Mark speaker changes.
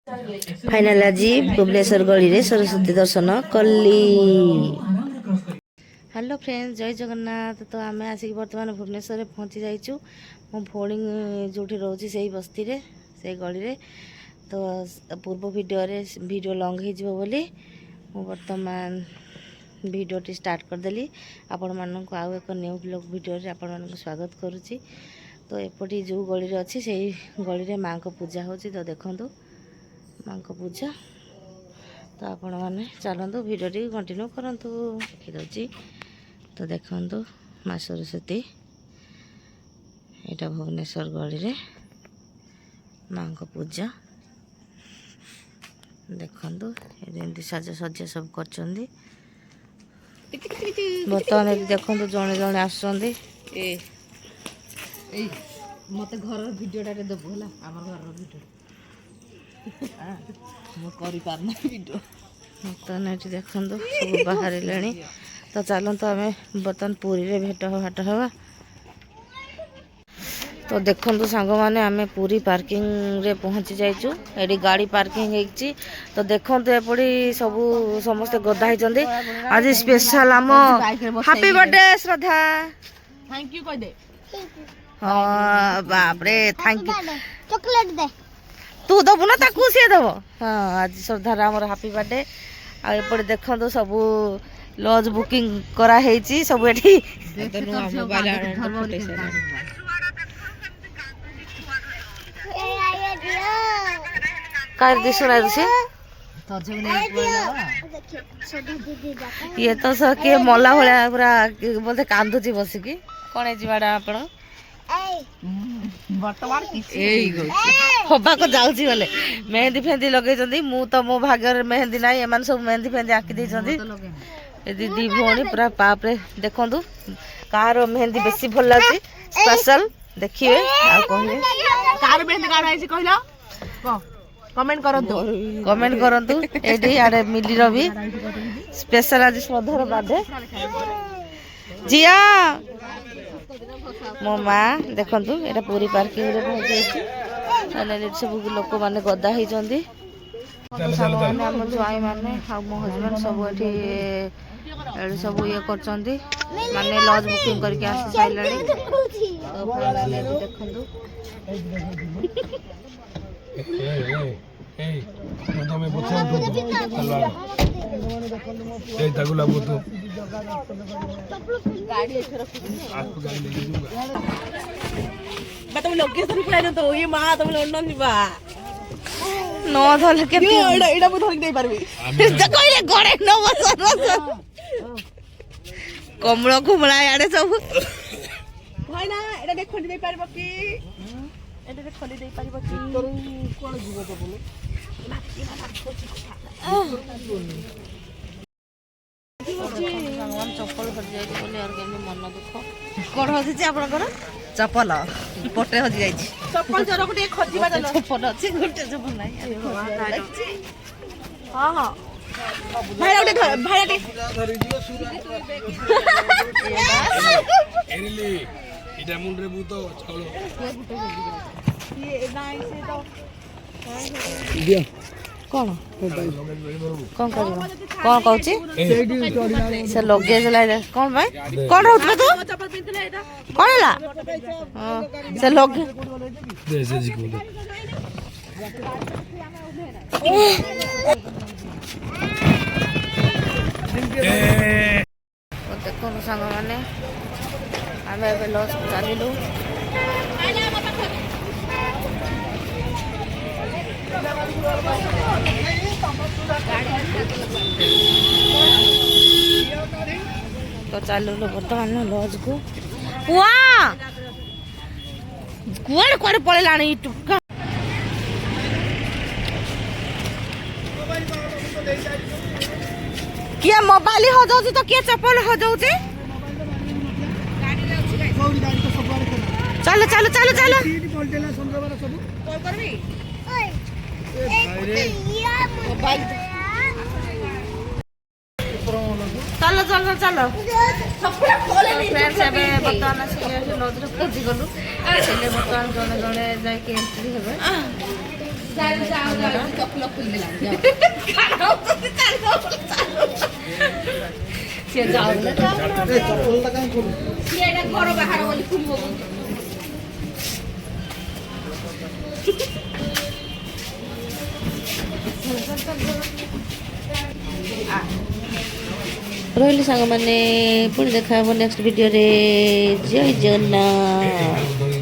Speaker 1: Final आज भुवनेश्वर गली रे सरस्वती दर्शन कली। हेलो फ्रेंड्स, जय जगन्नाथ। तो आम आसिक बर्तमान भुवनेश्वर में पहुँची जाइचु। मो भौणी जो रोचे से बस्ती रे से गली रे। तो पूर्व वीडियो लंग हो बोली बर्तमान वीडियोटी स्टार्ट करदेली। आपण मानक आउ एक न्यू ब्लॉग वीडियो रे आपण मानक स्वागत करुच्ची। तो एपटी जो गली रे अच्छी से गली रे माँ को पूजा होची। तो देखंतु माँ को पूजा। तो आपण मैंने चलतु भिडियोटी कंटिन्यू करतु देखी। तो देखंतु माँ सरस्वती यहाँ भुवनेश्वर गली रे माँ को पूजा देखंतु एमती साजसज्जा सब कर बर्तमान देखंतु जड़े जड़े आसुँच
Speaker 2: मत घर वीडियोटा देबू है आम घर वीडियो वीडियो
Speaker 1: बर्तमान ये देखु सब बाहर तो चलते आम बर्तमान पुरी रे भेट भाट हवा। तो देखु सांग मैंने आम पुरी पार्किंग रे पहुँची जाइचु। ये गाड़ी पार्किंग होती। तो देखु एपड़ी सब समस्ते गदा होती। आज स्पेशल आम happy birthday Shraddha.
Speaker 2: Thank you कह दे।
Speaker 1: हाँ बाप रे थैंक यू।
Speaker 3: चॉकलेट दे
Speaker 1: तू दबु ना ताकू सी दब। हाँ आज श्रद्धार आमर हैप्पी बर्थडे। आपटे देखो सब लॉज बुकिंग करा हेची सब एठी। कार दिसुना दिसी ये तो किए मला भाया पूरा बोलते कांदुची बसिकी। कौन है मैडम आपण हवा को जाऊँगी बोले मेहंदी फेंदी लगे मु तो मो भाग्य मेहंदी ना एम सब मेहंदी फेंदी आंकी दीदी भौणी पूरा पाप रे देखु कार मेहंदी बेसी भल लगे स्पेशल देखिए
Speaker 2: कार मेहंदी काढा है कहला कमेंट
Speaker 1: करंतु एडी आडे मिली रवि स्पेशल आज श्रद्धार बाधे जिया मो माँ देखु ये पूरी पार्किंग रे पहुँचे सब लोक मैंने गदा होती। ज्वाई मैंने मो हजबैंड सब ये सब ये कर माने लॉज बुकिंग करके आसी सारे। तो फाइनली देखु
Speaker 2: तुम लोकेशन पड़ाई तो ये माँ तुम लंडन जीवा
Speaker 1: न धले के
Speaker 2: एडा मु धरि दे पारबी
Speaker 1: कइले गड़े न बस कमळ कुमळा याडे सब
Speaker 2: भाई ना एडा देख खोली दे पारबो की एडा देख खोली दे पारबो की कोन जीव तो बोले
Speaker 1: चप्पल हजि जाए बोले और केमी मन दुख कौन हजि आपनकर चप्पल पटे हजि जाए
Speaker 2: चप्पल जरा गोटे खोजिबा चलो
Speaker 1: चप्पल अच्छी गोटे चप्पल नहीं।
Speaker 2: हां हां भाई गोटे धर भाई
Speaker 4: धरि दियो एरिली इटा मुंडरे बुतो चलो
Speaker 2: ये नाइ से तो
Speaker 4: दियो
Speaker 1: कौन कौन कर कौन कहूची से लगेज ला कौन भाई कौन रहत तू
Speaker 2: चप्पल पिनले एटा
Speaker 1: कौन ला से लगे
Speaker 4: दे से जी को
Speaker 1: देखो सांग मैंने आम ए लॉज चलू। तो चलू बर्तमान लॉज को कुआड़े कुआड़े पड़ेला टुका किए मोबाइल हो जाउची तो किए चप्पल हो जाउची। चलो चलो चलो चलो चलो चलो चलो फ्रेंड्स एबे बर्तमान आसी लॉज रे पहुंची गलु बर्तमान जने जने जाई के एंट्री हेबे। ସିଏ ଯାଉନି ତ
Speaker 2: ସିଏ ଏଇଟା ଘର ବାହାର ବୋଲି ଖୁଲିବ ବୋଲି।
Speaker 1: ରହିଲି ସାଙ୍ଗମାନେ, ପୁଣି ଦେଖା ହେବ ନେକ୍ସଟ ଭିଡ଼ିଓରେ। ଜୟ ଜଗନ୍ନାଥ।